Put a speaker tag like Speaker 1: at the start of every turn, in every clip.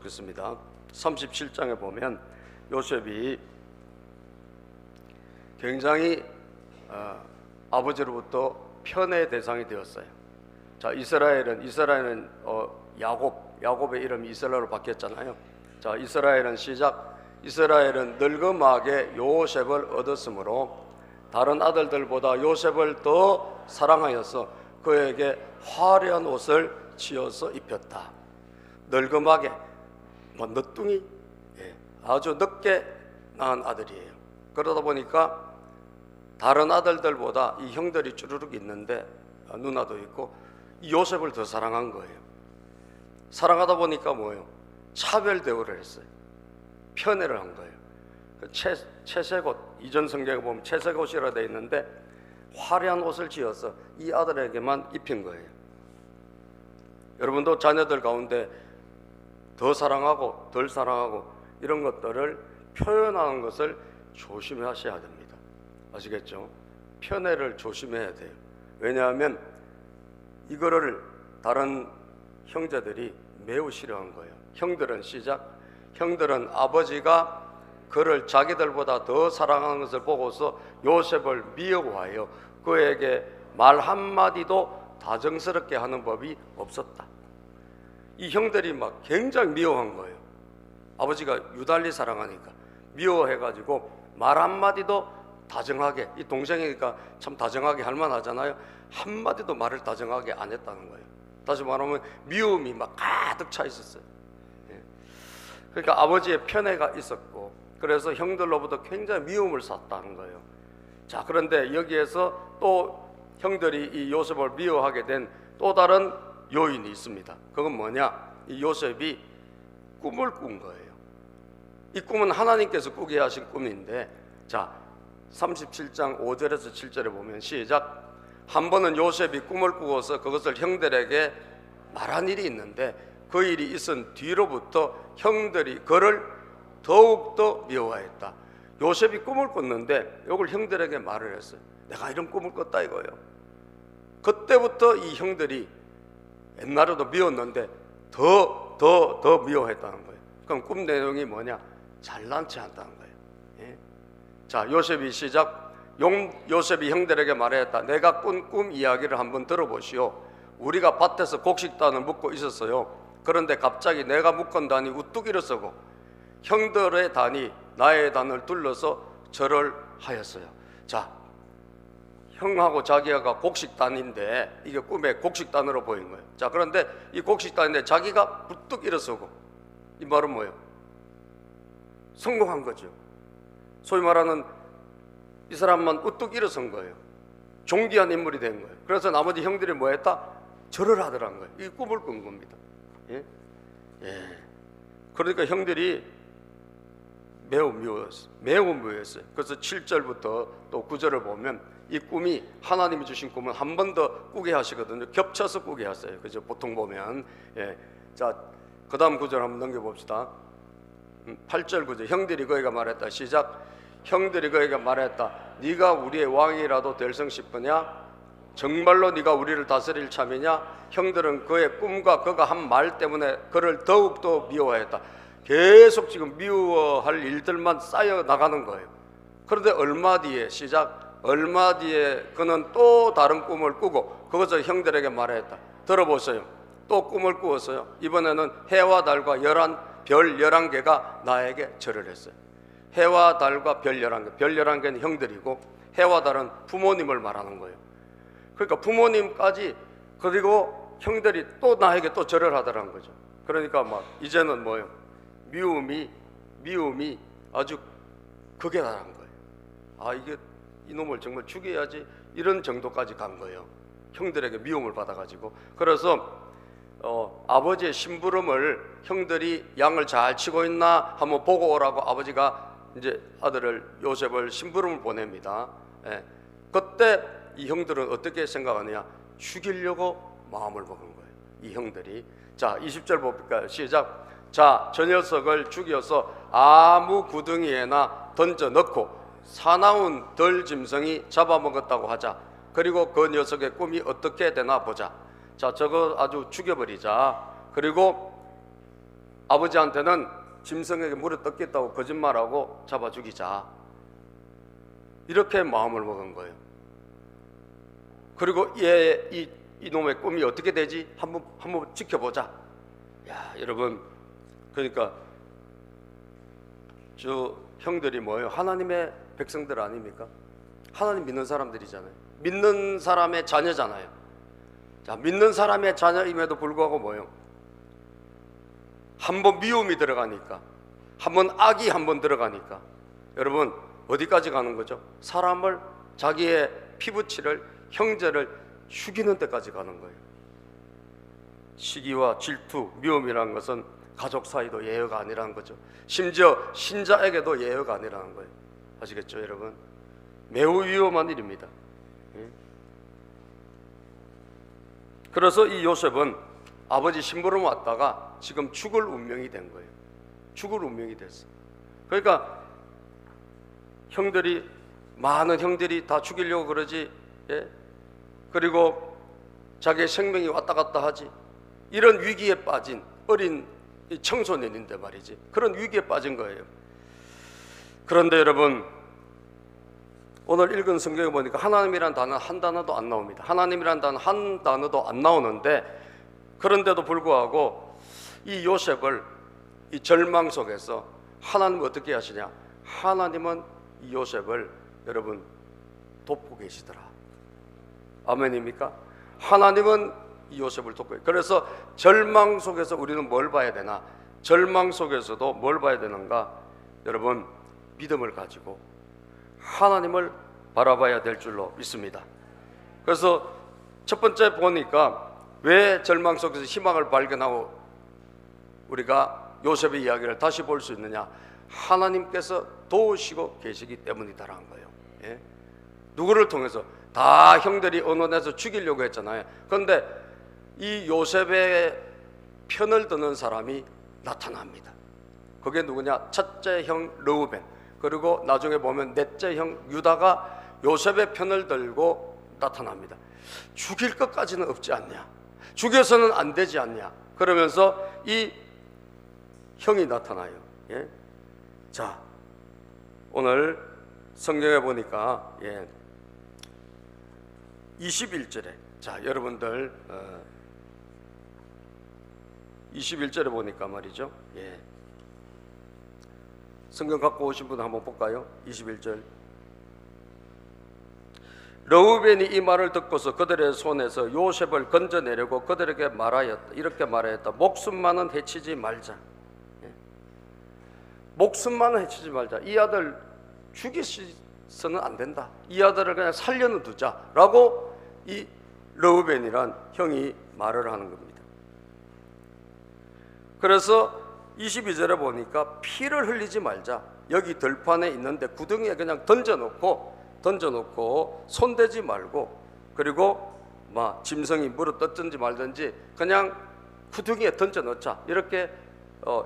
Speaker 1: 좋겠습니다. 37장에 보면 요셉이 굉장히 아버지로부터 편의 대상이 되었어요. 자, 이스라엘은 야곱의 이름이 이스라엘로 바뀌었잖아요. 자, 이스라엘은 이스라엘은 늙음하게 요셉을 얻었으므로 다른 아들들보다 요셉을 더 사랑하여서 그에게 화려한 옷을 지어서 입혔다. 늙음하게 늦둥이, 아주 늦게 낳은 아들이에요. 그러다 보니까 다른 아들들보다 이 형들이 쭈루룩 있는데 누나도 있고 이 요셉을 더 사랑한 거예요. 사랑하다 보니까 뭐예요? 차별 대우를 했어요. 편애를 한 거예요. 채색옷, 이전 성경에 보면 채색옷이라 되어 있는데 화려한 옷을 지어서 이 아들에게만 입힌 거예요. 여러분도 자녀들 가운데 더 사랑하고 덜 사랑하고 이런 것들을 표현하는 것을 조심하셔야 됩니다. 아시겠죠? 편애를 조심해야 돼요. 왜냐하면 이거를 다른 형제들이 매우 싫어한 거예요. 형들은 아버지가 그를 자기들보다 더 사랑하는 것을 보고서 요셉을 미워하여 그에게 말 한마디도 다정스럽게 하는 법이 없었다. 이 형들이 막 굉장히 미워한 거예요. 아버지가 유달리 사랑하니까 미워해가지고 말 한마디도 다정하게, 이 동생이니까 참 다정하게 할 만하잖아요. 한마디도 말을 다정하게 안 했다는 거예요. 다시 말하면 미움이 막 가득 차 있었어요. 그러니까 아버지의 편애가 있었고, 그래서 형들로부터 굉장히 미움을 샀다는 거예요. 자, 그런데 여기에서 또 형들이 이 요셉을 미워하게 된 또 다른 요인이 있습니다. 그건 뭐냐? 이 요셉이 꿈을 꾼 거예요. 이 꿈은 하나님께서 꾸게 하신 꿈인데, 자, 37장 5절에서 7절에 보면 시작. 한 번은 요셉이 꿈을 꾸고서 그것을 형들에게 말한 일이 있는데 그 일이 있은 뒤로부터 형들이 그를 더욱더 미워했다. 요셉이 꿈을 꿨는데 이걸 형들에게 말을 했어요. 내가 이런 꿈을 꿨다 이거예요. 그때부터 이 형들이 옛날에도 미웠는데 더 미워했다는 거예요. 그럼 꿈 내용이 뭐냐? 잘난 체 한다는 거예요. 자, 요셉이 시작. 요셉이 형들에게 말했다. 내가 꾼 꿈 이야기를 한번 들어보시오. 우리가 밭에서 곡식단을 묶고 있었어요. 그런데 갑자기 내가 묶은 단이 우뚝 일어서고 형들의 단이 나의 단을 둘러서 절을 하였어요. 자, 형하고 자기가 곡식단인데 이게 꿈에 곡식단으로 보인 거예요. 자, 그런데 이 곡식단인데 자기가 우뚝 일어서고, 이 말은 뭐예요? 성공한 거죠. 소위 말하는 이 사람만 우뚝 일어선 거예요. 존귀한 인물이 된 거예요. 그래서 나머지 형들이 뭐 했다? 절을 하더란 거예요. 이 꿈을 꾼 겁니다. 그러니까 형들이 매우 미워했어요. 그래서 7절부터 또 9절을 보면 이 꿈이, 하나님이 주신 꿈은 한 번 더 꾸게 하시거든요. 겹쳐서 꾸게 하세요. 그죠? 보통 보면. 자, 그 다음 9절 한번 넘겨봅시다. 8절 9절. 형들이 그에게 말했다. 시작. 형들이 그에게 말했다. 네가 우리의 왕이라도 될성 싶으냐? 정말로 네가 우리를 다스릴 참이냐? 형들은 그의 꿈과 그가 한 말 때문에 그를 더욱더 미워했다. 계속 지금 미워할 일들만 쌓여 나가는 거예요. 그런데 얼마 뒤에, 시작. 얼마 뒤에 그는 또 다른 꿈을 꾸고 그것을 형들에게 말했다. 들어보세요. 또 꿈을 꾸었어요. 이번에는 해와 달과 별 11개가 나에게 절을 했어요. 해와 달과 별 11개, 별 11개는 형들이고 해와 달은 부모님을 말하는 거예요. 그러니까 부모님까지, 그리고 형들이 또 나에게 또 절을 하더라는 거죠. 그러니까 막 이제는 뭐예요? 미움이 아주 극에 달한 거예요. 아, 이게 이놈을 정말 죽여야지, 이런 정도까지 간 거예요. 형들에게 미움을 받아가지고. 그래서 아버지의 심부름을, 형들이 양을 잘 치고 있나 한번 보고 오라고 아버지가 이제 아들을, 요셉을 심부름을 보냅니다. 그때 이 형들은 어떻게 생각하느냐? 죽이려고 마음을 먹은 거예요, 이 형들이. 자, 20절 봅니까? 시작. 자, 저 녀석을 죽여서 아무 구덩이에나 던져 넣고 사나운 들짐승이 잡아먹었다고 하자. 그리고 그 녀석의 꿈이 어떻게 되나 보자. 자, 저거 아주 죽여버리자. 그리고 아버지한테는 짐승에게 물에 뜯겠다고 거짓말하고 잡아 죽이자, 이렇게 마음을 먹은 거예요. 그리고 이놈의 꿈이 어떻게 되지? 한번 지켜보자. 야, 여러분, 그러니까 저 형들이 뭐예요? 하나님의 백성들 아닙니까? 하나님 믿는 사람들이잖아요. 믿는 사람의 자녀잖아요. 자, 믿는 사람의 자녀임에도 불구하고 뭐예요? 한번 미움이 들어가니까, 한번 악이 한번 들어가니까, 여러분 어디까지 가는 거죠? 사람을, 자기의 피부치를, 형제를 죽이는 데까지 가는 거예요. 시기와 질투, 미움이라는 것은 가족 사이도 예외가 아니라는 거죠. 심지어 신자에게도 예외가 아니라는 거예요. 아시겠죠, 여러분? 매우 위험한 일입니다. 그래서 이 요셉은 아버지 심부름 왔다가 지금 죽을 운명이 된 거예요. 죽을 운명이 됐어. 그러니까 형들이, 많은 형들이 다 죽이려고 그러지, 예? 그리고 자기의 생명이 왔다 갔다 하지. 이런 위기에 빠진 어린 청소년인데 말이지, 그런 위기에 빠진 거예요. 그런데 여러분, 오늘 읽은 성경에 보니까 하나님이란 단어 한 단어도 안 나옵니다. 하나님이란 단어 한 단어도 안 나오는데, 그런데도 불구하고 이 요셉을 이 절망 속에서 하나님은 어떻게 하시냐? 하나님은 이 요셉을 여러분 돕고 계시더라. 아멘입니까? 하나님은 이 요셉을 돕고, 그래서 절망 속에서 우리는 뭘 봐야 되나? 절망 속에서도 뭘 봐야 되는가? 여러분, 믿음을 가지고 하나님을 바라봐야 될 줄로 믿습니다. 그래서 첫 번째 보니까 왜 절망 속에서 희망을 발견하고 우리가 요셉의 이야기를 다시 볼 수 있느냐? 하나님께서 도우시고 계시기 때문이다라는 거예요. 예? 누구를 통해서? 다 형들이 언론에서 죽이려고 했잖아요. 그런데 이 요셉의 편을 드는 사람이 나타납니다. 그게 누구냐? 첫째 형 르우벤, 그리고 나중에 보면 넷째 형 유다가 요셉의 편을 들고 나타납니다. 죽일 것까지는 없지 않냐? 죽여서는 안 되지 않냐? 그러면서 이 형이 나타나요. 예? 자, 오늘 성경에 보니까 21절에, 자, 여러분들 21절에 보니까 말이죠. 예. 성경 갖고 오신 분 한번 볼까요? 21절. 르우벤이 이 말을 듣고서 그들의 손에서 요셉을 건져내려고 그들에게 말하였다. 이렇게 말하였다. 목숨만은 해치지 말자. 예. 목숨만은 해치지 말자. 이 아들 죽이서는 안 된다. 이 아들을 그냥 살려는 두자라고 이 르우벤이란 형이 말을 하는 겁니다. 그래서 22절에 보니까 피를 흘리지 말자. 여기 들판에 있는데 구덩이에 그냥 던져놓고 손대지 말고, 그리고 짐승이 물어 뜯든지 말든지 그냥 구덩이에 던져놓자. 이렇게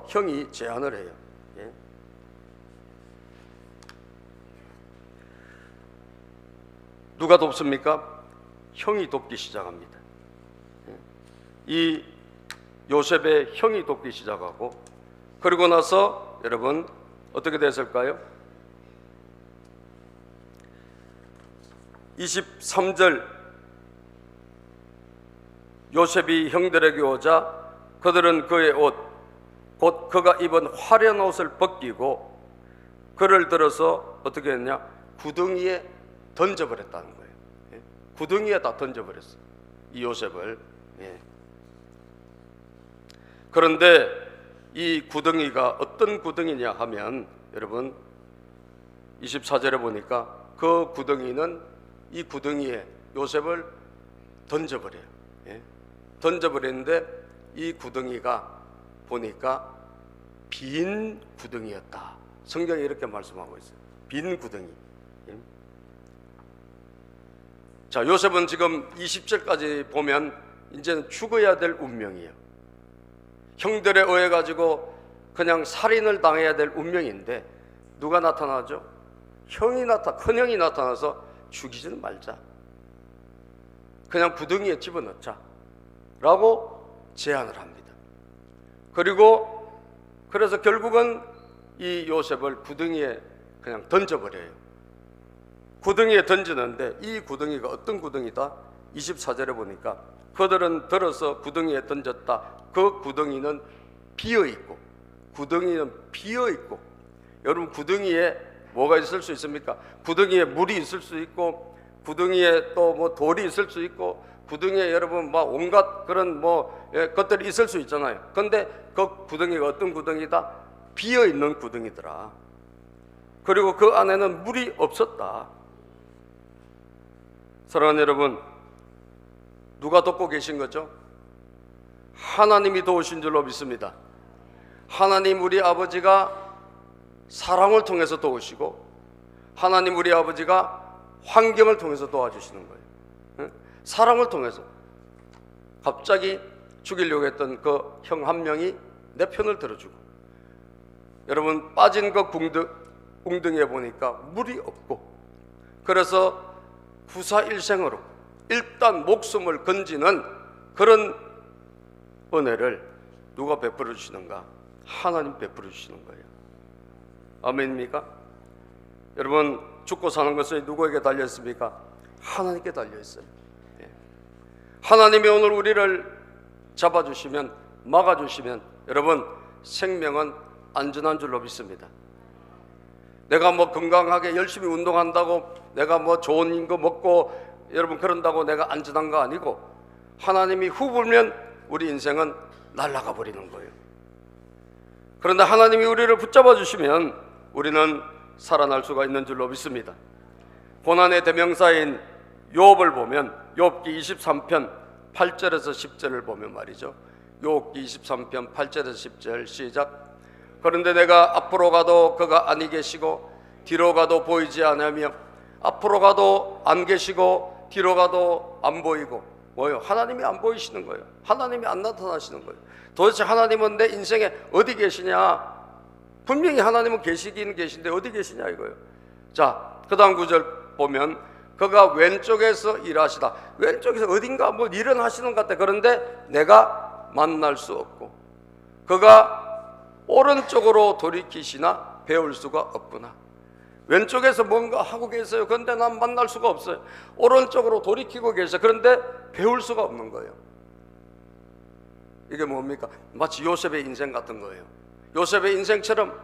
Speaker 1: 형이 제안을 해요. 예? 누가 돕습니까? 형이 돕기 시작합니다. 예? 이 요셉의 형이 돕기 시작하고, 그리고 나서 여러분 어떻게 됐을까요? 23절, 요셉이 형들에게 오자 그들은 그의 옷, 곧 그가 입은 화려한 옷을 벗기고 그를 들어서 어떻게 했냐? 구덩이에 던져버렸다는 거예요. 예? 구덩이에 다 던져버렸어, 이 요셉을. 예. 그런데 이 구덩이가 어떤 구덩이냐 하면 여러분 24절에 보니까 그 구덩이는, 이 구덩이에 요셉을 던져버려요. 예? 던져버렸는데 이 구덩이가 보니까 빈 구덩이였다. 성경이 이렇게 말씀하고 있어요. 빈 구덩이. 예? 자, 요셉은 지금 20절까지 보면 이제는 죽어야 될 운명이에요. 형들에 의해 가지고 그냥 살인을 당해야 될 운명인데 누가 나타나죠? 큰 형이 나타나서 죽이지는 말자, 그냥 구덩이에 집어넣자 라고 제안을 합니다. 그리고 그래서 결국은 이 요셉을 구덩이에 그냥 던져버려요. 구덩이에 던지는데 이 구덩이가 어떤 구덩이다? 24절에 보니까 그들은 들어서 구덩이에 던졌다. 그 구덩이는 비어있고, 구덩이는 비어있고, 여러분 구덩이에 뭐가 있을 수 있습니까? 구덩이에 물이 있을 수 있고, 구덩이에 또 뭐 돌이 있을 수 있고, 구덩이에 여러분 막 온갖 그런 것들이 있을 수 있잖아요. 근데 그 구덩이가 어떤 구덩이다? 비어있는 구덩이더라. 그리고 그 안에는 물이 없었다. 사랑하는 여러분, 누가 돕고 계신 거죠? 하나님이 도우신 줄로 믿습니다. 하나님 우리 아버지가 사랑을 통해서 도우시고, 하나님 우리 아버지가 환경을 통해서 도와주시는 거예요. 사랑을 통해서. 갑자기 죽이려고 했던 그 형 한 명이 내 편을 들어주고, 여러분 빠진 그 웅덩이에 보니까 물이 없고, 그래서 후사일생으로 일단 목숨을 건지는 그런 은혜를 누가 베풀어 주시는가? 하나님 베풀어 주시는 거예요. 아멘입니까? 여러분 죽고 사는 것은 누구에게 달려 있습니까? 하나님께 달려 있어요. 하나님이 오늘 우리를 잡아주시면, 막아주시면 여러분 생명은 안전한 줄로 믿습니다. 내가 뭐 건강하게 열심히 운동한다고, 내가 뭐 좋은 거 먹고 여러분 그런다고 내가 안전한 거 아니고, 하나님이 후 불면 우리 인생은 날아가 버리는 거예요. 그런데 하나님이 우리를 붙잡아 주시면 우리는 살아날 수가 있는 줄로 믿습니다. 고난의 대명사인 욥을 보면, 욥기 23편 8절에서 10절을 보면 말이죠. 욥기 23편 8절에서 10절 시작. 그런데 내가 앞으로 가도 그가 아니 계시고 뒤로 가도 보이지 않으며, 앞으로 가도 안 계시고 뒤로 가도 안 보이고, 뭐요? 하나님이 안 보이시는 거예요. 하나님이 안 나타나시는 거예요. 도대체 하나님은 내 인생에 어디 계시냐? 분명히 하나님은 계시긴 계신데 어디 계시냐 이거예요. 자, 그 다음 구절 보면 그가 왼쪽에서 일하시다. 왼쪽에서 어딘가 뭐 일은 하시는 것 같아. 그런데 내가 만날 수 없고, 그가 오른쪽으로 돌이키시나 배울 수가 없구나. 왼쪽에서 뭔가 하고 계세요. 그런데 난 만날 수가 없어요. 오른쪽으로 돌이키고 계세요. 그런데 배울 수가 없는 거예요. 이게 뭡니까? 마치 요셉의 인생 같은 거예요. 요셉의 인생처럼,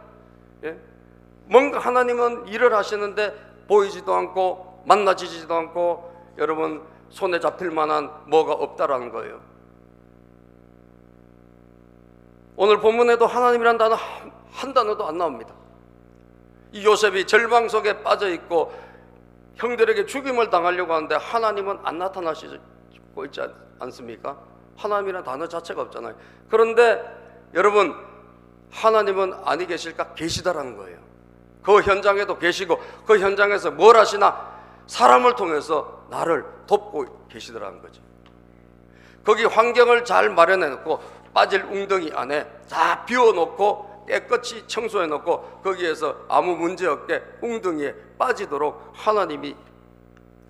Speaker 1: 뭔가 하나님은 일을 하시는데 보이지도 않고 만나지지도 않고 여러분 손에 잡힐 만한 뭐가 없다라는 거예요. 오늘 본문에도 하나님이란 단어 한 단어도 안 나옵니다. 이 요셉이 절망 속에 빠져 있고 형들에게 죽임을 당하려고 하는데 하나님은 안 나타나시고 있지 않습니까? 하나님이란 단어 자체가 없잖아요. 그런데 여러분 하나님은 아니 계실까? 계시다라는 거예요. 그 현장에도 계시고 그 현장에서 뭘 하시나? 사람을 통해서 나를 돕고 계시더라는 거죠. 거기 환경을 잘 마련해 놓고 빠질 웅덩이 안에 다 비워놓고 깨끗이 청소해 놓고 거기에서 아무 문제 없게 웅덩이에 빠지도록 하나님이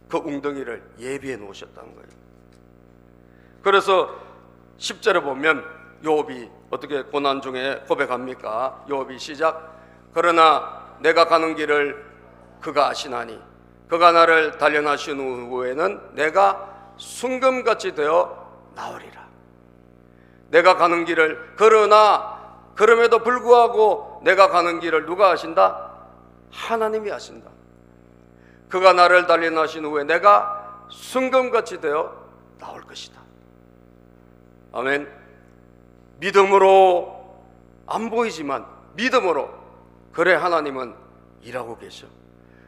Speaker 1: 그 웅덩이를 예비해 놓으셨다는 거예요. 그래서 10절에 보면 욥이 어떻게 고난 중에 고백합니까? 욥이 시작. 그러나 내가 가는 길을 그가 아시나니 그가 나를 단련하신 후에는 내가 순금같이 되어 나오리라. 내가 가는 길을, 그러나 그럼에도 불구하고 내가 가는 길을 누가 아신다? 하나님이 아신다. 그가 나를 단련하신 후에 내가 순금같이 되어 나올 것이다. 아멘. 믿음으로, 안 보이지만 믿음으로, 그래 하나님은 일하고 계셔.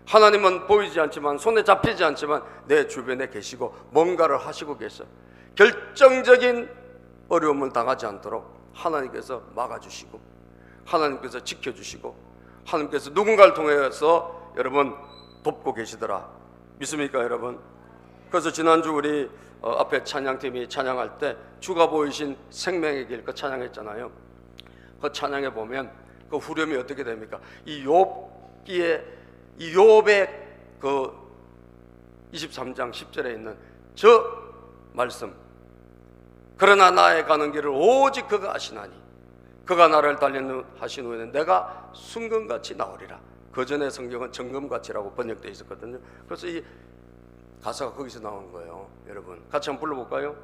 Speaker 1: 하나님은 보이지 않지만, 손에 잡히지 않지만 내 주변에 계시고 뭔가를 하시고 계셔. 결정적인 어려움을 당하지 않도록 하나님께서 막아주시고, 하나님께서 지켜주시고, 하나님께서 누군가를 통해서 여러분 돕고 계시더라. 믿습니까 여러분? 그래서 지난주 우리 앞에 찬양팀이 찬양할 때 주가 보이신 생명의 길 그 찬양했잖아요. 그 찬양에 보면 그 후렴이 어떻게 됩니까? 이 욥기에, 이 욥의 그 23장 10절에 있는 저 말씀, 그러나 나의 가는 길을 오직 그가 아시나니 그가 나를 단련하신 후에는 내가 순금같이 나오리라. 그 전에 성경은 정금같이라고 번역되어 있었거든요. 그래서 이 가사가 거기서 나온 거예요. 여러분 같이 한번 불러볼까요?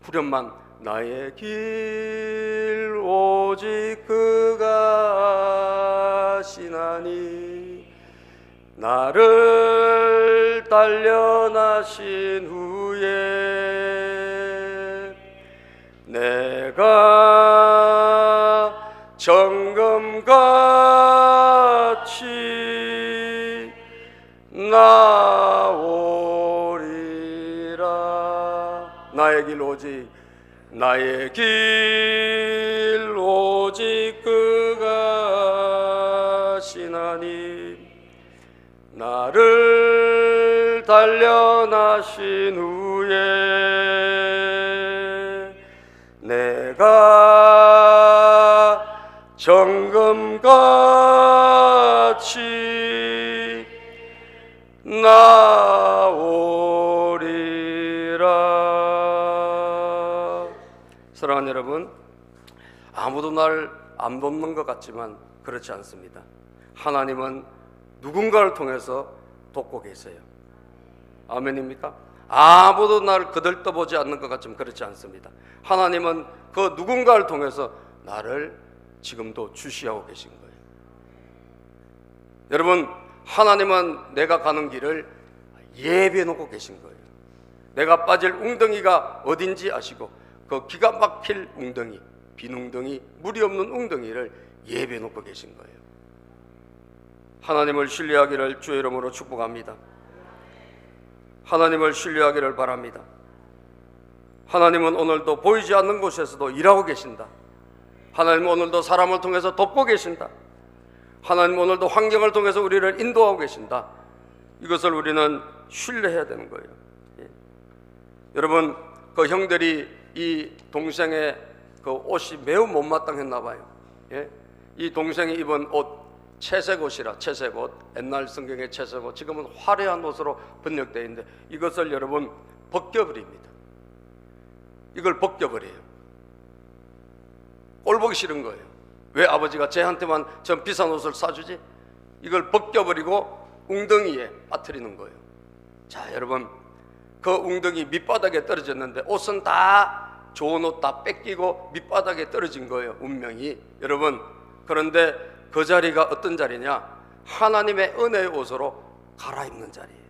Speaker 1: 후렴만 나의 길 오직 그가 아시나니 나를 단련하신 후에 내가 정금같이 나오리라. 나의 길 오직 그가 아시나니 나를 단련하신 후에 내가 정금같이 나오리라. 사랑하는 여러분, 아무도 날 안 돕는 것 같지만 그렇지 않습니다. 하나님은 누군가를 통해서 돕고 계세요. 아멘입니까? 아무도 나를 거들떠보지 않는 것 같지만 그렇지 않습니다. 하나님은 그 누군가를 통해서 나를 지금도 주시하고 계신 거예요. 여러분, 하나님은 내가 가는 길을 예비해 놓고 계신 거예요. 내가 빠질 웅덩이가 어딘지 아시고 그 기가 막힐 웅덩이, 빈 웅덩이, 물이 없는 웅덩이를 예비해 놓고 계신 거예요. 하나님을 신뢰하기를 주의 이름으로 축복합니다. 하나님을 신뢰하기를 바랍니다. 하나님은 오늘도 보이지 않는 곳에서도 일하고 계신다. 하나님은 오늘도 사람을 통해서 돕고 계신다. 하나님은 오늘도 환경을 통해서 우리를 인도하고 계신다. 이것을 우리는 신뢰해야 되는 거예요. 예. 여러분, 그 형들이 이 동생의 그 옷이 매우 못마땅했나 봐요. 예? 이 동생이 입은 옷, 채색 옷이라, 채색 옷, 옛날 성경의 채색 옷, 지금은 화려한 옷으로 번역되어 있는데 이것을 여러분 벗겨버립니다. 이걸 벗겨버려요. 꼴 보기 싫은 거예요. 왜 아버지가 쟤한테만 전 비싼 옷을 사주지? 이걸 벗겨버리고 웅덩이에 빠뜨리는 거예요. 자, 여러분, 그 웅덩이 밑바닥에 떨어졌는데 옷은 다 좋은 옷 다 뺏기고 밑바닥에 떨어진 거예요. 운명이. 여러분, 그런데 그 자리가 어떤 자리냐? 하나님의 은혜의 옷으로 갈아입는 자리예요.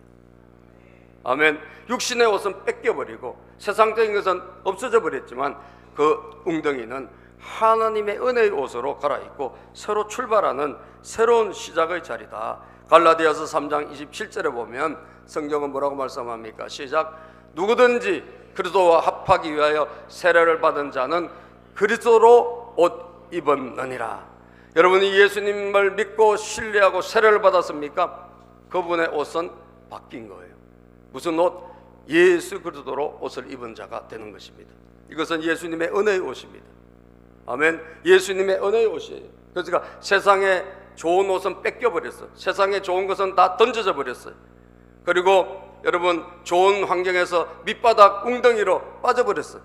Speaker 1: 아멘. 육신의 옷은 뺏겨버리고 세상적인 것은 없어져 버렸지만 그 웅덩이는 하나님의 은혜의 옷으로 갈아입고 새로 출발하는 새로운 시작의 자리다. 갈라디아서 3장 27절에 보면 성경은 뭐라고 말씀합니까? 시작. 누구든지 그리스도와 합하기 위하여 세례를 받은 자는 그리스도로 옷 입었느니라. 여러분이 예수님을 믿고 신뢰하고 세례를 받았습니까? 그분의 옷은 바뀐 거예요. 무슨 옷? 예수 그리스도로 옷을 입은 자가 되는 것입니다. 이것은 예수님의 은혜의 옷입니다. 아멘. 예수님의 은혜의 옷이에요. 그러니까 세상에 좋은 옷은 뺏겨버렸어요. 세상에 좋은 것은 다 던져져 버렸어요. 그리고 여러분, 좋은 환경에서 밑바닥 웅덩이로 빠져버렸어요.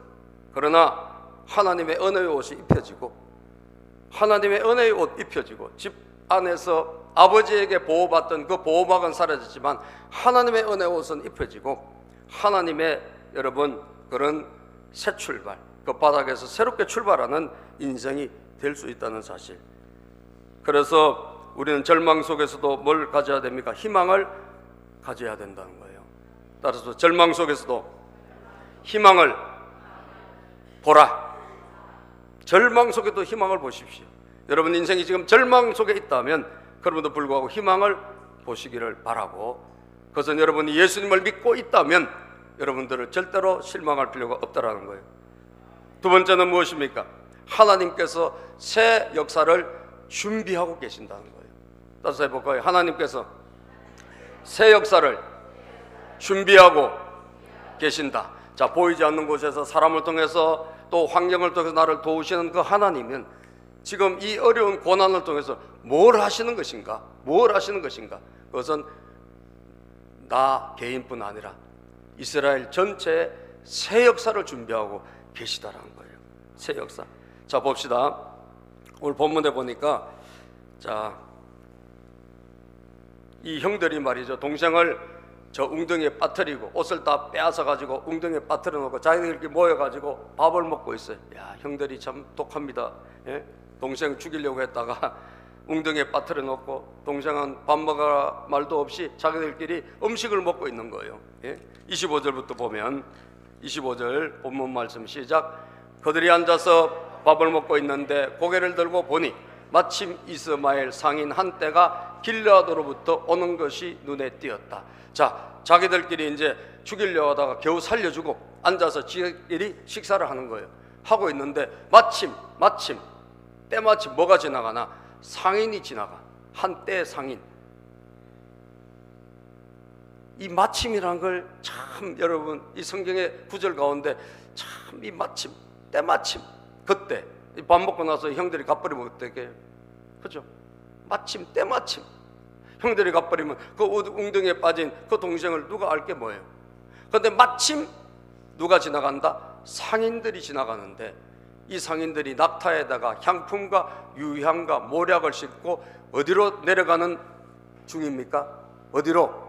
Speaker 1: 그러나 하나님의 은혜의 옷이 입혀지고 하나님의 은혜의 옷 입혀지고 집 안에서 아버지에게 보호받던 그 보호막은 사라졌지만 하나님의 은혜의 옷은 입혀지고 하나님의 여러분 그런 새 출발, 그 바닥에서 새롭게 출발하는 인생이 될 수 있다는 사실. 그래서 우리는 절망 속에서도 뭘 가져야 됩니까? 희망을 가져야 된다는 거예요. 따라서 절망 속에서도 희망을 보라. 절망 속에도 희망을 보십시오. 여러분 인생이 지금 절망 속에 있다면 그럼에도 불구하고 희망을 보시기를 바라고, 그것은 여러분이 예수님을 믿고 있다면 여러분들을 절대로 실망할 필요가 없다라는 거예요. 두 번째는 무엇입니까? 하나님께서 새 역사를 준비하고 계신다는 거예요. 따라서 해볼까요? 하나님께서 새 역사를 준비하고 계신다. 자, 보이지 않는 곳에서 사람을 통해서 또 환경을 통해서 나를 도우시는 그 하나님은 지금 이 어려운 고난을 통해서 뭘 하시는 것인가? 뭘 하시는 것인가? 그것은 나 개인뿐 아니라 이스라엘 전체에 새 역사를 준비하고 계시다라는 거예요. 새 역사. 자, 봅시다. 오늘 본문에 보니까 자, 이 형들이 말이죠, 동생을 저 웅덩이에 빠뜨리고 옷을 다 빼앗아 가지고 웅덩이에 빠뜨려 놓고 자기들끼리 모여 가지고 밥을 먹고 있어요. 야, 형들이 참 독합니다. 예? 동생 죽이려고 했다가 웅덩이에 빠뜨려 놓고 동생은 밥 먹을 말도 없이 자기들끼리 음식을 먹고 있는 거예요. 예? 25절부터 보면 25절 본문 말씀 시작. 그들이 앉아서 밥을 먹고 있는데 고개를 들고 보니 마침 이스마엘 상인 한 떼가 길르앗으로부터 오는 것이 눈에 띄었다. 자, 자기들끼리 이제 죽이려고 하다가 겨우 살려주고 앉아서 지들끼리 식사를 하는 거예요. 하고 있는데 때마침 뭐가 지나가나? 상인이 지나가. 한 떼의 상인. 이 마침이란 걸 참 여러분 이 성경의 구절 가운데 참 이 마침, 때마침, 그때 밥 먹고 나서 형들이 갚버리면 어떻게? 그죠? 마침, 때마침. 형들이 갚버리면 그 웅덩이에 빠진 그 동생을 누가 알게 뭐예요? 그런데 마침 누가 지나간다? 상인들이 지나가는데 이 상인들이 낙타에다가 향품과 유향과 모략을 싣고 어디로 내려가는 중입니까? 어디로?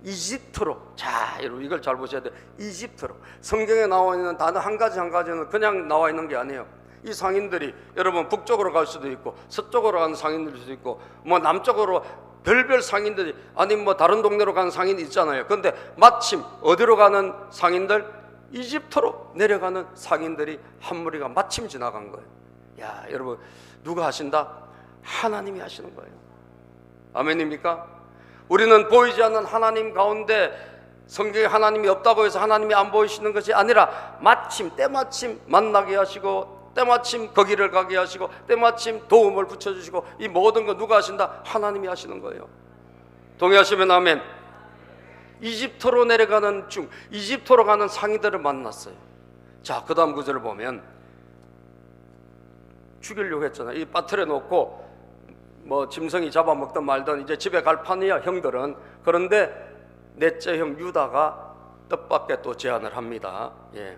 Speaker 1: 이집트로. 자, 여러분 이걸 잘 보셔야 돼요. 이집트로. 성경에 나와 있는 단어 한 가지는 그냥 나와 있는 게 아니에요. 이 상인들이 여러분 북쪽으로 갈 수도 있고 서쪽으로 가는 상인들일 수도 있고 뭐 남쪽으로 별별 상인들이 아니 뭐 다른 동네로 가는 상인이 있잖아요. 그런데 마침 어디로 가는 상인들? 이집트로 내려가는 상인들이 한 무리가 마침 지나간 거예요. 야, 여러분 누가 하신다? 하나님이 하시는 거예요. 아멘입니까? 우리는 보이지 않는 하나님 가운데 성경에 하나님이 없다고 해서 하나님이 안 보이시는 것이 아니라 마침 때마침 만나게 하시고 때마침 거기를 가게 하시고 때마침 도움을 붙여주시고 이 모든 거 누가 하신다? 하나님이 하시는 거예요. 동의하시면 아멘. 이집트로 내려가는 중 이집트로 가는 상인들을 만났어요. 자, 그 다음 구절을 보면 죽이려고 했잖아요. 이 빠트려 놓고 뭐 짐승이 잡아먹든 말든 이제 집에 갈 판이야 형들은. 그런데 넷째 형 유다가 뜻밖의 또 제안을 합니다. 예.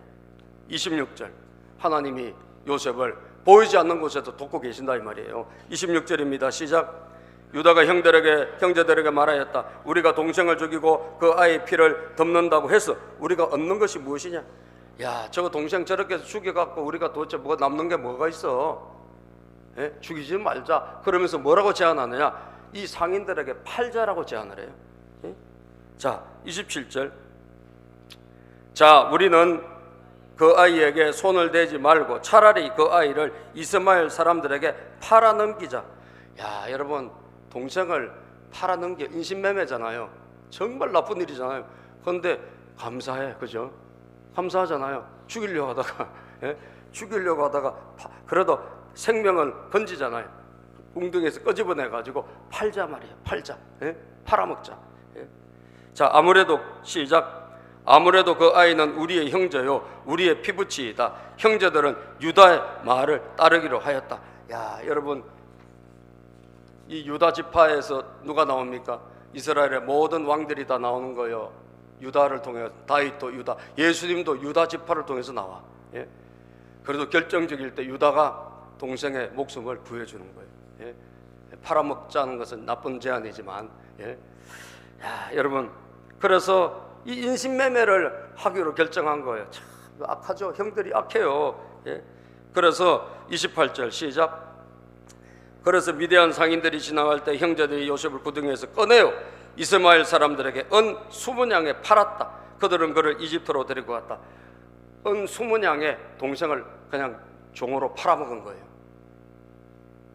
Speaker 1: 26절 하나님이 요셉을 보이지 않는 곳에서 돕고 계신다 이 말이에요. 26절입니다. 시작. 유다가 형제들에게 말하였다. 우리가 동생을 죽이고 그 아이의 피를 덮는다고 해서 우리가 얻는 것이 무엇이냐? 야, 저거 동생 저렇게 죽여갖고 우리가 도대체 뭐가 남는 게 뭐가 있어? 예? 죽이지 말자. 그러면서 뭐라고 제안하느냐? 이 상인들에게 팔자라고 제안을 해요. 예? 자, 27절. 자, 우리는 그 아이에게 손을 대지 말고 차라리 그 아이를 이스마엘 사람들에게 팔아넘기자. 야, 여러분 동생을 팔아넘겨 인신매매잖아요. 정말 나쁜 일이잖아요. 그런데 감사해, 그죠? 감사하잖아요. 죽이려고 하다가 예? 죽이려고 하다가 그래도 생명을 건지잖아요. 웅덩이에서 끄집어내가지고 팔자 말이에요. 팔자. 예? 팔아먹자. 예? 자, 아무래도 시작. 아무래도 그 아이는 우리의 형제요 우리의 피부치이다. 형제들은 유다의 말을 따르기로 하였다. 야, 여러분 이 유다 지파에서 누가 나옵니까? 이스라엘의 모든 왕들이 다 나오는 거예요. 유다를 통해 다윗도 유다, 예수님도 유다 지파를 통해서 나와. 예? 그래도 결정적일 때 유다가 동생의 목숨을 구해주는 거예요. 예? 팔아먹자는 것은 나쁜 제안이지만 예? 야, 여러분 그래서 이 인신매매를 하기로 결정한 거예요. 참 악하죠. 형들이 악해요. 예? 그래서 28절 시작. 그래서 미디안 상인들이 지나갈 때 형제들이 요셉을 구덩이에서 꺼내어 이스마엘 사람들에게 은 20양에 팔았다. 그들은 그를 이집트로 데리고 갔다. 은 20양에 동생을 그냥 종으로 팔아먹은 거예요.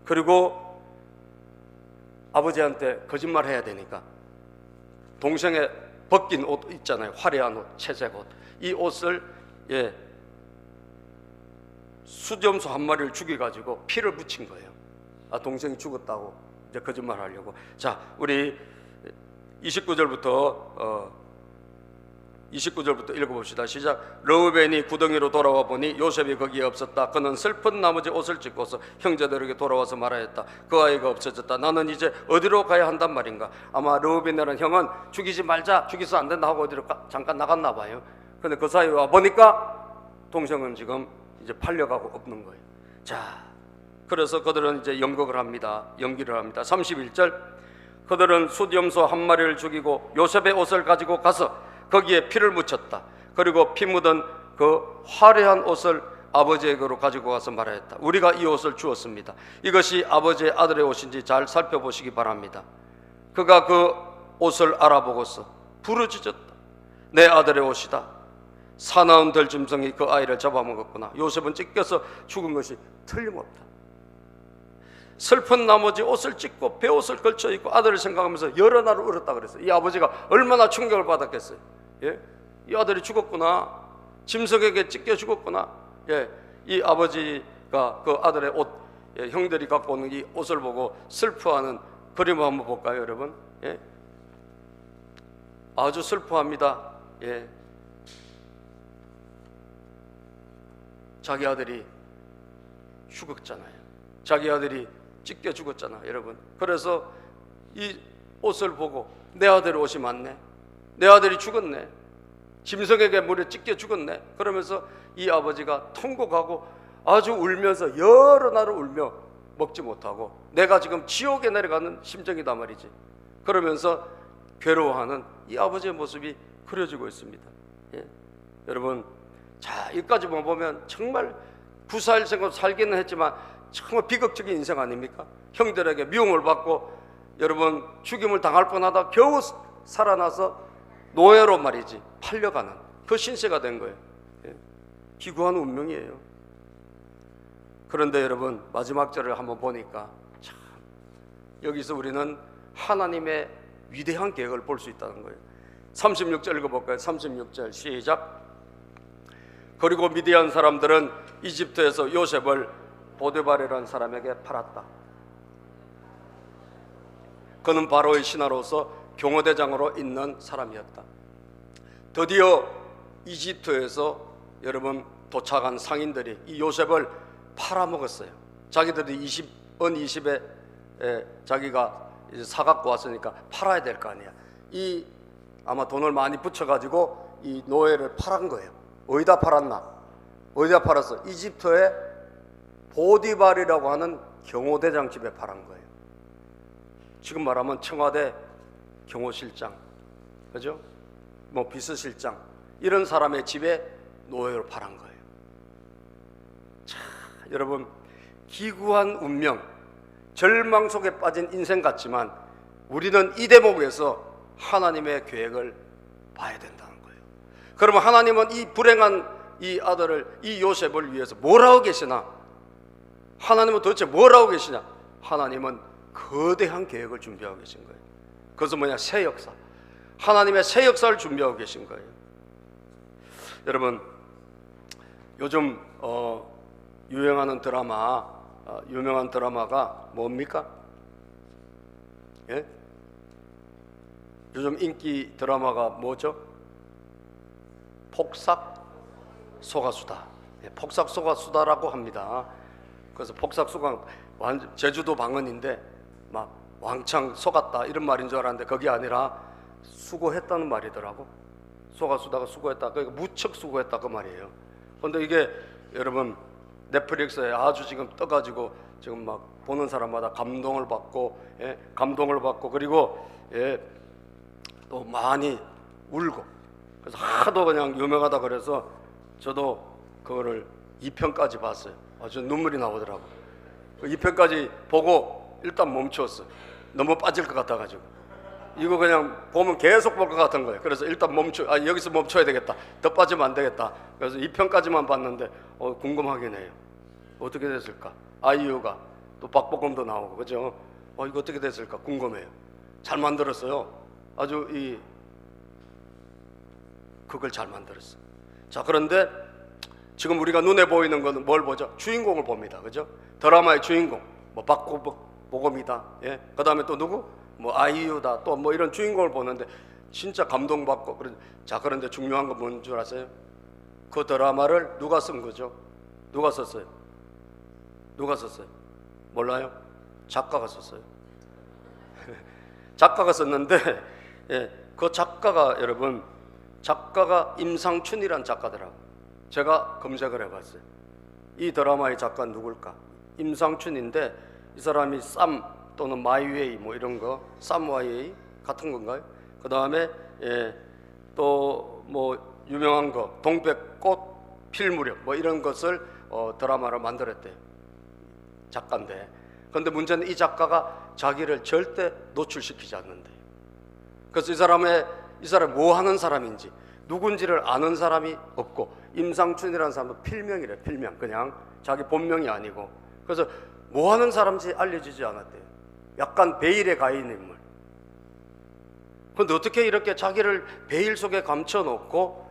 Speaker 1: 그리고 아버지한테 거짓말해야 되니까 동생의 벗긴 옷 있잖아요. 화려한 옷, 채색 옷. 이 옷을 예, 수점수 한 마리를 죽여가지고 피를 묻힌 거예요. 아, 동생이 죽었다고 이제 거짓말하려고. 자, 우리 29절부터 읽어봅시다. 시작. 르우벤이 구덩이로 돌아와 보니 요셉이 거기에 없었다. 그는 슬픈 나머지 옷을 찢고서 형제들에게 돌아와서 말하였다. 그 아이가 없어졌다. 나는 이제 어디로 가야 한단 말인가? 아마 르우벤이라는 형은 죽이지 말자, 죽이서 안 된다 하고 어디로 잠깐 나갔나 봐요. 근데 그 사이에 와 보니까 동생은 지금 이제 팔려가고 없는 거예요. 자, 그래서 그들은 이제 연기를 합니다. 31절, 그들은 숫염소 한 마리를 죽이고 요셉의 옷을 가지고 가서 거기에 피를 묻혔다. 그리고 피 묻은 그 화려한 옷을 아버지에게로 가지고 가서 말하였다. 우리가 이 옷을 주었습니다. 이것이 아버지의 아들의 옷인지 잘 살펴보시기 바랍니다. 그가 그 옷을 알아보고서 부르짖었다. 내 아들의 옷이다. 사나운 들짐승이 그 아이를 잡아먹었구나. 요셉은 찢겨서 죽은 것이 틀림없다. 슬픈 나머지 옷을 찢고 베옷을 걸쳐 입고 아들을 생각하면서 여러 날을 울었다 그랬어요. 이 아버지가 얼마나 충격을 받았겠어요. 예? 이 아들이 죽었구나. 짐승에게 찢겨 죽었구나. 예, 이 아버지가 그 아들의 옷, 예, 형들이 갖고 오는 이 옷을 보고 슬퍼하는 그림을 한번 볼까요, 여러분? 예? 아주 슬퍼합니다. 예. 자기 아들이 죽었잖아요. 자기 아들이 찢겨 죽었잖아, 여러분. 그래서 이 옷을 보고 내 아들의 옷이 맞네. 내 아들이 죽었네. 짐승에게 물에 찢겨 죽었네. 그러면서 이 아버지가 통곡하고 아주 울면서 여러 날을 울며 먹지 못하고 내가 지금 지옥에 내려가는 심정이다 말이지. 그러면서 괴로워하는 이 아버지의 모습이 그려지고 있습니다. 예. 여러분, 자, 여기까지만 보면 정말 구사일 생각 살기는 했지만 정말 비극적인 인생 아닙니까? 형들에게 미움을 받고 여러분 죽임을 당할 뻔하다 겨우 살아나서 노예로 말이지 팔려가는 그 신세가 된 거예요. 예. 기구한 운명이에요. 그런데 여러분 마지막 절을 한번 보니까 참 여기서 우리는 하나님의 위대한 계획을 볼 수 있다는 거예요. 36절 읽어볼까요? 36절 시작. 그리고 미디안 사람들은 이집트에서 요셉을 보디발이라는 사람에게 팔았다. 그는 바로의 신하로서 경호대장으로 있는 사람이었다. 드디어 이집트에서 여러분 도착한 상인들이 이 요셉을 팔아먹었어요. 자기들이 은 20에 자기가 이제 사갖고 왔으니까 팔아야 될 거 아니야. 이 아마 돈을 많이 붙여가지고 이 노예를 팔은 거예요. 어디다 팔았나? 어디다 팔았어? 이집트의 보디발이라고 하는 경호대장 집에 팔은 거예요. 지금 말하면 청와대 경호실장, 그죠? 뭐 비서실장 이런 사람의 집에 노예로 팔은 거예요. 자, 여러분 기구한 운명, 절망 속에 빠진 인생 같지만 우리는 이 대목에서 하나님의 계획을 봐야 된다는 거예요. 그러면 하나님은 이 불행한 이 아들을, 이 요셉을 위해서 뭘 하고 계시나? 하나님은 도대체 뭘 하고 계시냐? 하나님은 거대한 계획을 준비하고 계신 거예요. 그것은 뭐냐? 새 역사. 하나님의 새 역사를 준비하고 계신 거예요. 여러분 요즘 유행하는 드라마, 유명한 드라마가 뭡니까? 예? 요즘 인기 드라마가 뭐죠? 폭삭 속가수다. 예, 폭삭 속가수다라고 합니다. 그래서 폭삭 속가 제주도 방언인데 막 왕창 속았다 이런 말인 줄 알았는데 그게 아니라 수고했다는 말이더라고. 속가수다가 수고했다. 그러니까 무척 수고했다 그 말이에요. 그런데 이게 여러분 넷플릭스에 아주 지금 떠가지고 지금 막 보는 사람마다 감동을 받고, 예, 감동을 받고 그리고 예, 또 많이 울고 그래서 하도 그냥 유명하다 그래서 저도 그거를 2편까지 봤어요. 아주 눈물이 나오더라고. 그 2편까지 보고 일단 멈췄어요. 너무 빠질 것 같아가지고 이거 그냥 보면 계속 볼 것 같은 거예요. 그래서 일단 여기서 멈춰야 되겠다. 더 빠지면 안 되겠다. 그래서 2편까지만 봤는데 궁금하긴 해요. 어떻게 됐을까? 아이유가 또 박보검도 나오고 그죠? 이거 어떻게 됐을까? 궁금해요. 잘 만들었어요. 아주 그걸 잘 만들었어요. 자, 그런데 지금 우리가 눈에 보이는 거는 뭘 보죠? 주인공을 봅니다. 그죠? 드라마의 주인공 뭐 박보검이다. 예? 그 다음에 또 누구? 뭐 아이유다. 또 뭐 이런 주인공을 보는데 진짜 감동받고 자, 그런데 중요한 건 뭔 줄 아세요? 그 드라마를 누가 쓴 거죠? 누가 썼어요? 누가 썼어요? 몰라요? 작가가 썼어요. 작가가 썼는데 예, 그 작가가 작가가 임상춘이란 작가더라고. 제가 검색을 해봤어요. 이 드라마의 작가는 누굴까? 임상춘인데 이 사람이 쌈 또는 마이웨이 뭐 이런 거, 쌈와이웨이 같은 건가요? 그 다음에 또 뭐 유명한 거 동백꽃 필 무렵 뭐 이런 것을 드라마로 만들었대요. 작가인데, 그런데 문제는 이 작가가 자기를 절대 노출시키지 않는데, 그래서 이 사람이 뭐 하는 사람인지 누군지를 아는 사람이 없고, 임상춘이라는 사람도 필명이래. 필명, 그냥 자기 본명이 아니고. 그래서 뭐 하는 사람인지 알려지지 않았대요. 약간 베일에 가 있는 인물. 그런데 어떻게 이렇게 자기를 베일 속에 감춰놓고,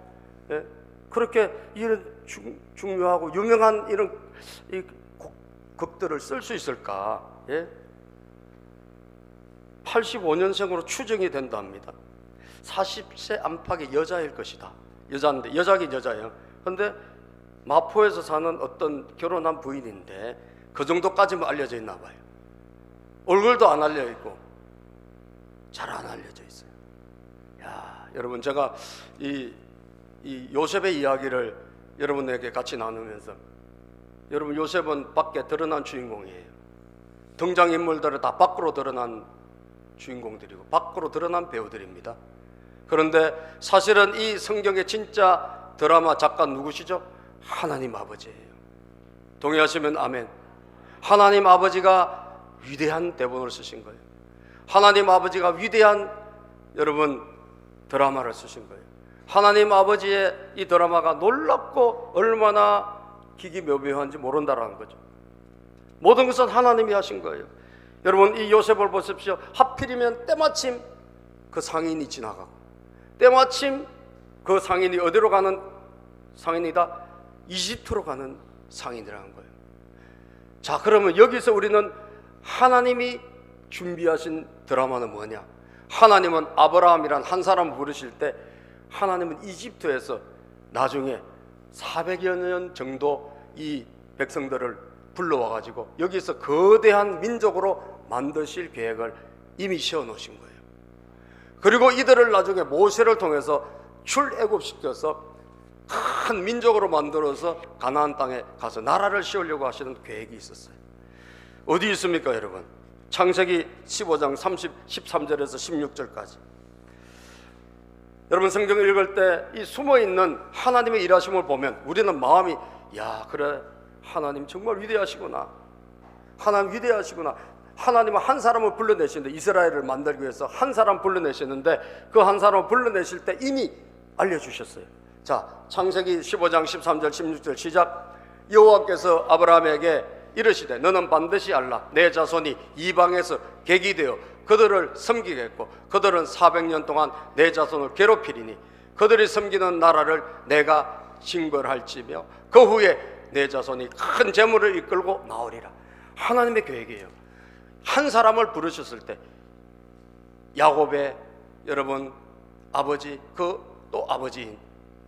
Speaker 1: 그렇게 이런 중요하고 유명한 이런 극들을 쓸 수 있을까? 85년생으로 추정이 된답니다. 40세 안팎의 여자일 것이다. 여자인데, 여자긴 여자예요. 그런데 마포에서 사는 어떤 결혼한 부인인데 그 정도까지만 알려져 있나 봐요. 얼굴도 안 알려 있고 잘 안 알려져 있어요. 야, 여러분, 제가 이 요셉의 이야기를 여러분에게 같이 나누면서, 여러분, 요셉은 밖에 드러난 주인공이에요. 등장인물들은 다 밖으로 드러난 주인공들이고 밖으로 드러난 배우들입니다. 그런데 사실은 이 성경의 진짜 드라마 작가는 누구시죠? 하나님 아버지예요. 동의하시면 아멘. 하나님 아버지가 위대한 대본을 쓰신 거예요. 하나님 아버지가 위대한, 여러분, 드라마를 쓰신 거예요. 하나님 아버지의 이 드라마가 놀랍고 얼마나 기기묘묘한지 모른다라는 거죠. 모든 것은 하나님이 하신 거예요. 여러분, 이 요셉을 보십시오. 하필이면 때마침 그 상인이 지나가고, 때마침 그 상인이 어디로 가는 상인이다? 이집트로 가는 상인이라는 거예요. 자, 그러면 여기서 우리는 하나님이 준비하신 드라마는 뭐냐? 하나님은 아브라함이란 한 사람을 부르실 때 하나님은 이집트에서 나중에 400여 년 정도 이 백성들을 불러와 가지고 여기서 거대한 민족으로 만드실 계획을 이미 세워 놓으신 거예요. 그리고 이들을 나중에 모세를 통해서 출애굽시켜서 큰 민족으로 만들어서 가나안 땅에 가서 나라를 세우려고 하시는 계획이 있었어요. 어디 있습니까, 여러분? 창세기 15장 13절에서 16절까지. 여러분, 성경을 읽을 때 이 숨어있는 하나님의 일하심을 보면 우리는 마음이, 야, 그래, 하나님 정말 위대하시구나. 하나님 위대하시구나. 하나님은 한 사람을 불러내시는데, 이스라엘을 만들기 위해서 한 사람 불러내시는데 그 한 사람을 불러내실 때 이미 알려주셨어요. 자, 창세기 15장 13절 16절 시작. 여호와께서 아브라함에게 이르시되 너는 반드시 알라. 내 자손이 이방에서 객이 되어 그들을 섬기겠고 그들은 400년 동안 내 자손을 괴롭히리니 그들이 섬기는 나라를 내가 징벌할지며 그 후에 내 자손이 큰 재물을 이끌고 나오리라. 하나님의 계획이에요. 한 사람을 부르셨을 때 야곱의, 여러분, 아버지, 그 또 아버지인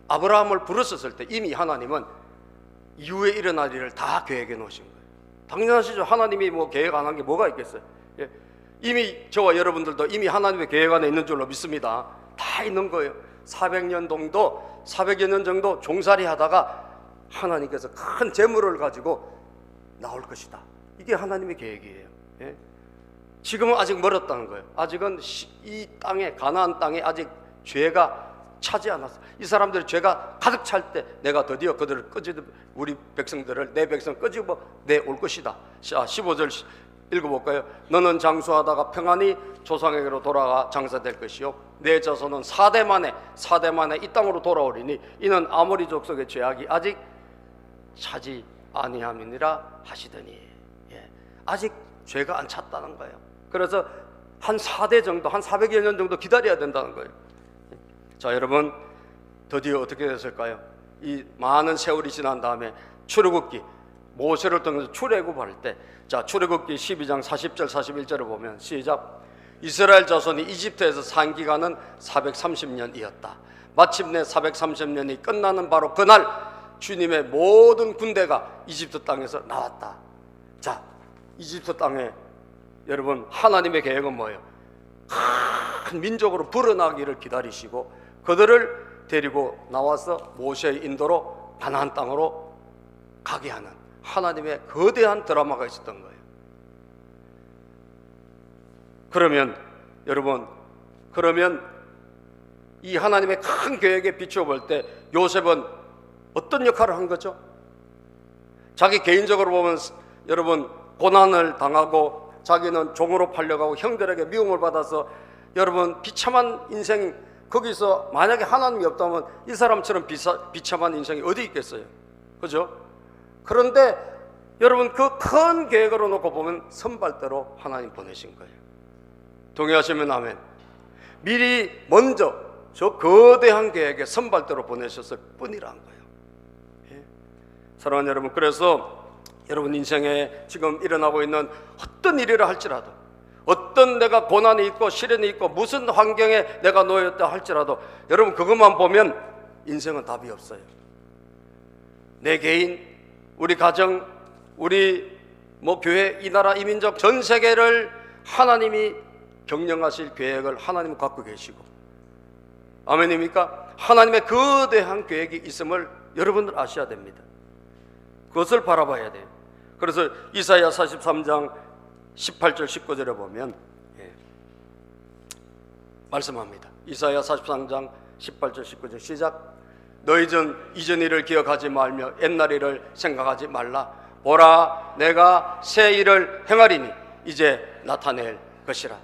Speaker 1: 아브라함을 부르셨을 때 이미 하나님은 이후에 일어날 일을 다 계획해 놓으신 거예요. 당연하시죠. 하나님이 뭐 계획 안 한 게 뭐가 있겠어요. 이미 저와 여러분들도 이미 하나님의 계획 안에 있는 줄로 믿습니다. 다 있는 거예요. 400여 년 정도 종살이 하다가 하나님께서 큰 재물을 가지고 나올 것이다. 이게 하나님의 계획이에요. 지금은 아직 멀었다는 거예요. 아직은 이 땅에, 가나안 땅에 아직 죄가 차지 않았어. 이 사람들이 죄가 가득 찰 때 내가 드디어 그들을 끄집어, 우리 백성들을, 내 백성 끄집어 내올 것이다. 자, 15절 읽어볼까요? 너는 장수하다가 평안히 조상에게로 돌아가 장사될 것이요 내 자손은 4대 만에 이 땅으로 돌아오리니 이는 아모리 족속의 죄악이 아직 차지 아니함이니라 하시더니. 아직 죄가 안 찼다는 거예요. 그래서 한 4대 정도, 한 400여 년 정도 기다려야 된다는 거예요. 자, 여러분, 드디어 어떻게 됐을까요? 이 많은 세월이 지난 다음에 출애굽기, 모세를 통해서 출애굽할 때, 자, 출애굽기 12장 40절 41절을 보면 시작. 이스라엘 자손이 이집트에서 산 기간은 430년이었다. 마침내 430년이 끝나는 바로 그날 주님의 모든 군대가 이집트 땅에서 나왔다. 자, 이집트 땅에, 여러분, 하나님의 계획은 뭐예요? 큰 민족으로 불어나기를 기다리시고 그들을 데리고 나와서 모세의 인도로 가나안 땅으로 가게 하는 하나님의 거대한 드라마가 있었던 거예요. 그러면 여러분, 이 하나님의 큰 계획에 비추어 볼 때 요셉은 어떤 역할을 한 거죠? 자기 개인적으로 보면 여러분 고난을 당하고 자기는 종으로 팔려가고 형들에게 미움을 받아서 여러분 비참한 인생, 거기서 만약에 하나님이 없다면 이 사람처럼 비참한 인생이 어디 있겠어요? 그죠? 그런데 여러분 그 큰 계획으로 놓고 보면 선발대로 하나님 보내신 거예요. 동의하시면 아멘. 미리 먼저 저 거대한 계획에 선발대로 보내셨을 뿐이란 거예요. 예? 사랑하는 여러분, 그래서 여러분 인생에 지금 일어나고 있는 어떤 일이라 할지라도, 어떤 내가 고난이 있고 시련이 있고 무슨 환경에 내가 놓였다 할지라도 여러분 그것만 보면 인생은 답이 없어요. 내 개인, 우리 가정, 우리 교회, 이 나라, 이 민족, 전 세계를 하나님이 경영하실 계획을 하나님은 갖고 계시고, 아멘입니까? 하나님의 거대한 계획이 있음을 여러분들 아셔야 됩니다. 그것을 바라봐야 돼요. 그래서 이사야 43장 18절 19절에 보면 말씀합니다. 이사야 43장 18절 19절 시작. 너희 이전 일을 기억하지 말며 옛날 일을 생각하지 말라. 보라, 내가 새 일을 행하리니 이제 나타낼 것이라.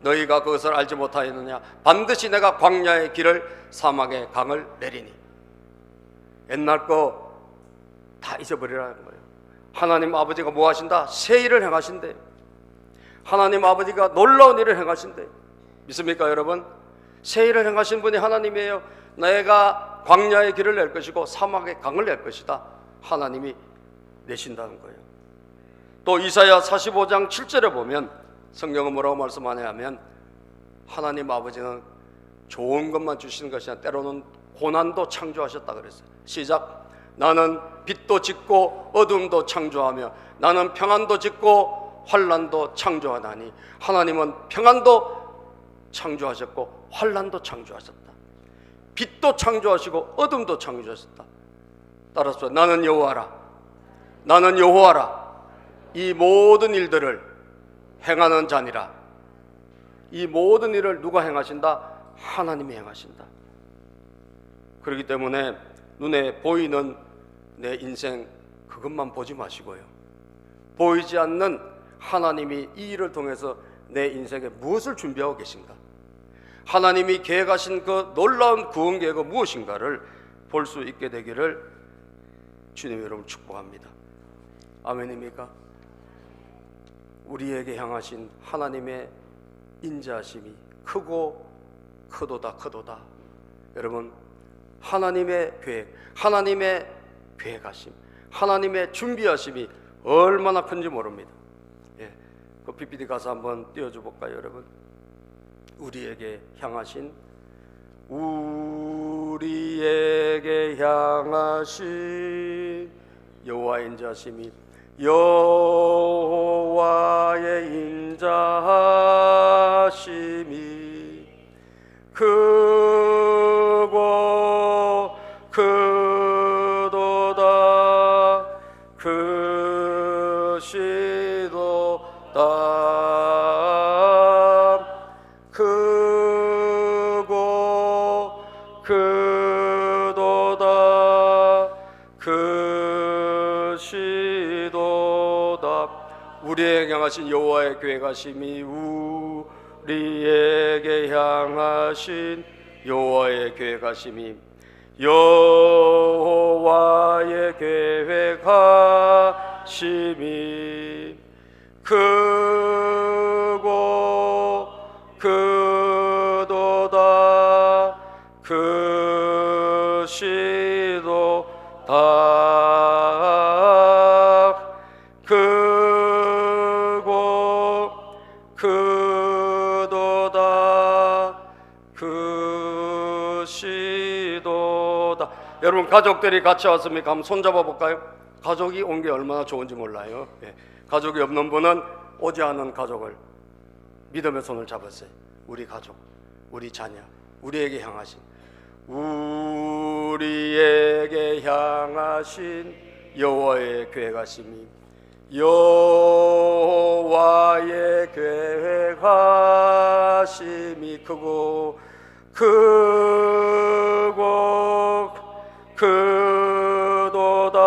Speaker 1: 너희가 그것을 알지 못하였느냐? 반드시 내가 광야의 길을 사막의 강을 내리니. 옛날 거 다 잊어버리라는 거예요. 하나님 아버지가 뭐 하신다? 새 일을 행하신대. 하나님 아버지가 놀라운 일을 행하신대. 믿습니까 여러분? 새 일을 행하신 분이 하나님이에요. 내가 광야의 길을 낼 것이고 사막의 강을 낼 것이다. 하나님이 내신다는 거예요. 또 이사야 45장 7절에 보면 성경은 뭐라고 말씀하냐 하면 하나님 아버지는 좋은 것만 주시는 것이 아니라 때로는 고난도 창조하셨다 그랬어요. 시작. 나는 빛도 짓고 어둠도 창조하며 나는 평안도 짓고 환난도 창조하나니. 하나님은 평안도 창조하셨고 환난도 창조하셨다. 빛도 창조하시고 어둠도 창조하셨다. 따라서 나는 여호와라, 나는 여호와라. 이 모든 일들을 행하는 자니라. 이 모든 일을 누가 행하신다? 하나님이 행하신다. 그렇기 때문에 눈에 보이는 내 인생 그것만 보지 마시고요, 보이지 않는 하나님이 이 일을 통해서 내 인생에 무엇을 준비하고 계신가, 하나님이 계획하신 그 놀라운 구원 계획은 무엇인가를 볼 수 있게 되기를 주님 여러분 축복합니다. 아멘입니까? 우리에게 향하신 하나님의 인자하심이 크고 크도다. 여러분 하나님의 계획, 하나님의 계획하심, 하나님의 준비하심이 얼마나 큰지 모릅니다. 그 PPT 가서 한번 띄워줘 볼까요 여러분? 우리에게 향하신 여호와의 인자하심이, 여호와의 인자하심이 크고 크도다 크고 크도다 크시도다. 우리에게 향하신 여호와의 계획하심이, 우리에게 향하신 여호와의 계획하심이, 여호와의 계획하심이 크고 크도다 크시도다 크고 크도다 크시도다. 여러분 가족들이 같이 왔습니까? 한번 손잡아 볼까요? 가족이 온 게 얼마나 좋은지 몰라요. 가족이 없는 분은 오지 않은 가족을 믿음의 손을 잡았어요. 우리 가족, 우리 자녀, 우리에게 향하신, 우리에게 향하신 여호와의 계획하심이 여호와의 계획하심이 크고 크고 크도다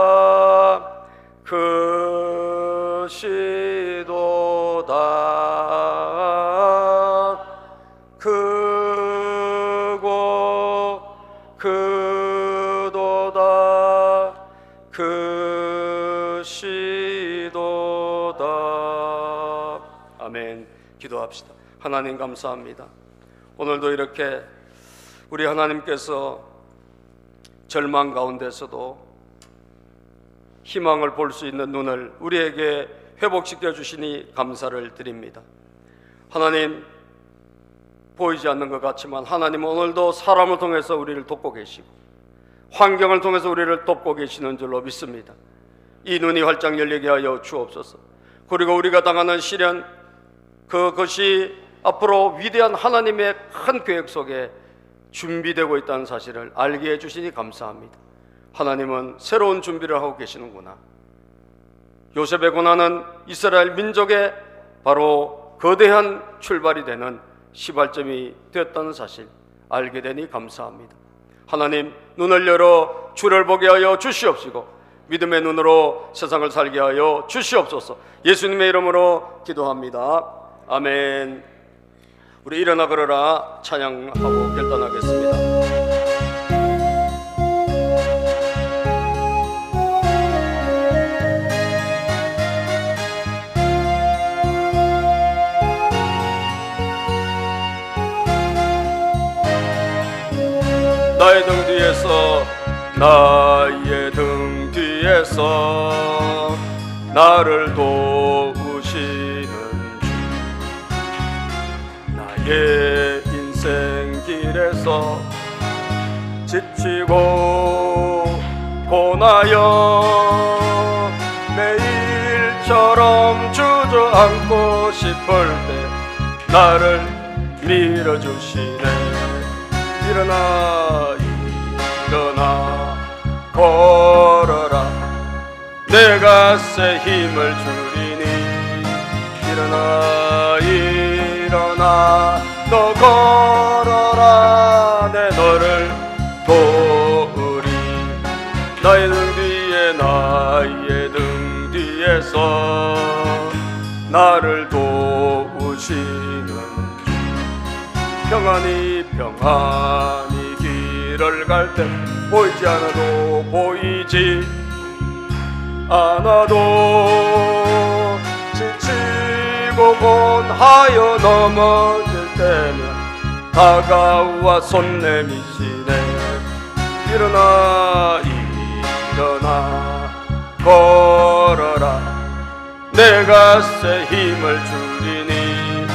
Speaker 1: 크시도다 크고 크도다 크시도다. 아멘. 기도합시다. 하나님 감사합니다. 오늘도 이렇게 우리 하나님께서 절망 가운데서도 희망을 볼 수 있는 눈을 우리에게 회복시켜 주시니 감사를 드립니다. 하나님, 보이지 않는 것 같지만 하나님 오늘도 사람을 통해서 우리를 돕고 계시고 환경을 통해서 우리를 돕고 계시는 줄로 믿습니다. 이 눈이 활짝 열리게 하여 주옵소서. 그리고 우리가 당하는 시련, 그것이 앞으로 위대한 하나님의 큰 계획 속에 준비되고 있다는 사실을 알게 해주시니 감사합니다. 하나님은 새로운 준비를 하고 계시는구나. 요셉의 고난은 이스라엘 민족의 바로 거대한 출발이 되는 시발점이 되었다는 사실 알게 되니 감사합니다. 하나님, 눈을 열어 주를 보게 하여 주시옵시고 믿음의 눈으로 세상을 살게 하여 주시옵소서. 예수님의 이름으로 기도합니다. 아멘. 우리 일어나 걸어라 찬양하고 결단하겠습니다. 나의 등 뒤에서 나의 등 뒤에서 나를 도우시는 주, 나의 인생 길에서 지치고 고나여 매일처럼 주저앉고 싶을 때 나를 밀어주시네. 일어나 일어나 걸어라 내가 새 힘을 주리니. 일어나 일어나 너 걸어라 내 너를 도우리. 나의 등 뒤에 나의 등 뒤에서 나를 도우시는 주, 평안히 길을 갈 때 보이지 않아도 보이지 않아도 지치고 곤하여 넘어질 때면 다가와 손 내미시네. 일어나 일어나 걸어라 내가 새 힘을 주리니.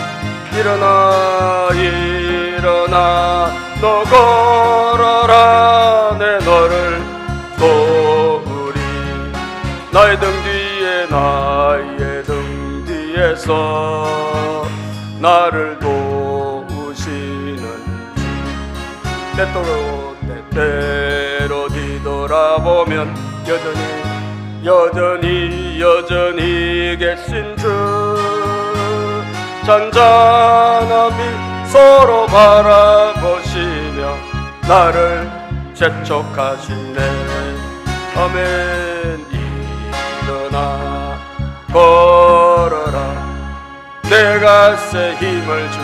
Speaker 1: 일어나 일어나 너 걸어라 내 너를 도우리. 나의 등 뒤에 나의 등 뒤에서 나를 도우시는 주, 때때로 뒤돌아보면 여전히 계신 주, 잔잔함이 서로 바라보시며 나를 재촉하시네. 아멘. 일어나 걸어라 내가 새 힘을 주.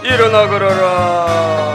Speaker 1: 일어나 걸어라